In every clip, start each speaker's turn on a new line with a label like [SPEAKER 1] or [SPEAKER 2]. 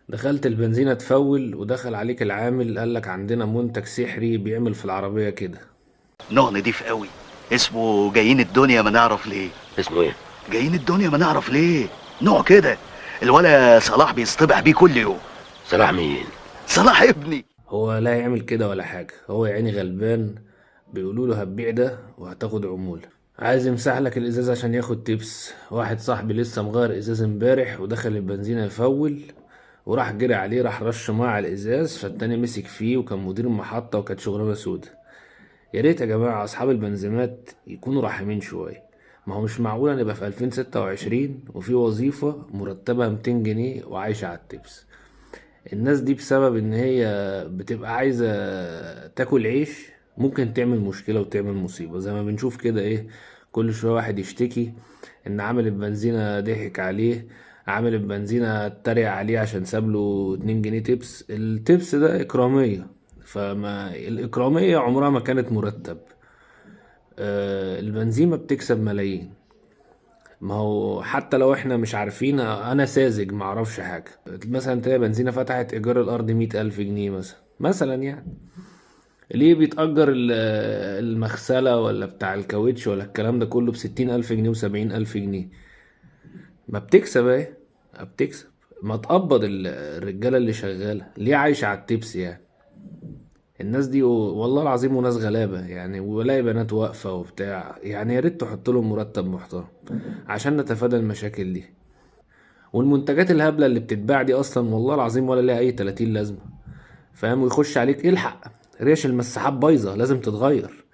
[SPEAKER 1] دخلت البنزينة تفول ودخل عليك العامل قالك عندنا منتج سحري بيعمل في العربية كده.
[SPEAKER 2] نوع نضيف قوي. اسمه جايين الدنيا ما نعرف ليه.
[SPEAKER 3] اسمه ايه؟
[SPEAKER 2] جايين الدنيا ما نعرف ليه. نوع كده. الولا صلاح بيصطبح بيه كل يوم.
[SPEAKER 3] صلاح مين؟
[SPEAKER 2] صلاح ابني.
[SPEAKER 1] هو لا يعمل كده ولا حاجة، هو يا عيني غلبان. بيقولوا له هتبيع ده وهتاخد عمولة. عايز يمسح لك الازاز عشان ياخد تبس. واحد صاحبي لسه مغير ازاز امبارح ودخل البنزينة يفول، وراح جري عليه، راح رش ميه على الازاز، فالتاني مسك فيه وكان مدير المحطة وكانت شغلانة سودة. يا ريت يا جماعة أصحاب البنزيمات يكونوا رحمين شوية. ما هو مش معقولة نبقى في 2026 وفي وظيفة مرتبة 200 جنيه وعايشة على التبس. الناس دي بسبب إن هي بتبقى عايزة تاكل عيش ممكن تعمل مشكلة وتعمل مصيبة، زي ما بنشوف كده إيه. كل شوية واحد يشتكي إن عامل البنزينة ضحك عليه، عامل البنزينة اتريق عليه عشان سابله 2 جنيه تبس. التبس ده إكرامية، فما الإكرامية عمرها ما كانت مرتب. البنزيمة بتكسب ملايين. ما هو حتى لو احنا مش عارفين، انا ساذج معرفش حاجة، مثلا تلاقي بنزينة فتحت ايجار الارض 100,000 جنيه مثلا يعني. ليه بيتأجر المغسلة ولا بتاع الكاوتش ولا الكلام ده كله ب60,000 جنيه و70,000 جنيه؟ ما بتكسب ايه؟ ما بتكسب. ما تقبض الرجالة اللي شغالة ليه عايشة على التبس يعني. الناس دي والله العظيم وناس غلابة يعني، ولاقي بنات واقفة وبتاع يعني. يا ريت تحط لهم مرتب محترم عشان نتفادى المشاكل دي. والمنتجات الهبلة اللي بتتباع دي اصلا والله العظيم ولا ليها اي 30 لازمة. فاهم؟ ويخش عليك الحق ريش المساحات بايظة لازم تتغير.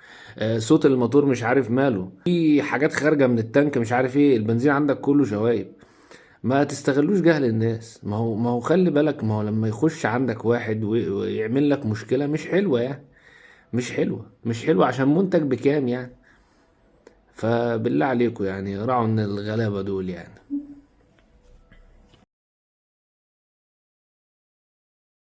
[SPEAKER 1] صوت الموتور مش عارف ماله، في حاجات خارجة من التانك مش عارف ايه. البنزين عندك كله شوايب. ما تستغلوش جهل الناس. ما هو خلي بالك، ما هو لما يخش عندك واحد ويعمل لك مشكلة مش حلوة يعني. مش حلوة عشان منتج بكام يعني. فبالله عليكم يعني راعوا ان الغلابة دول يعني.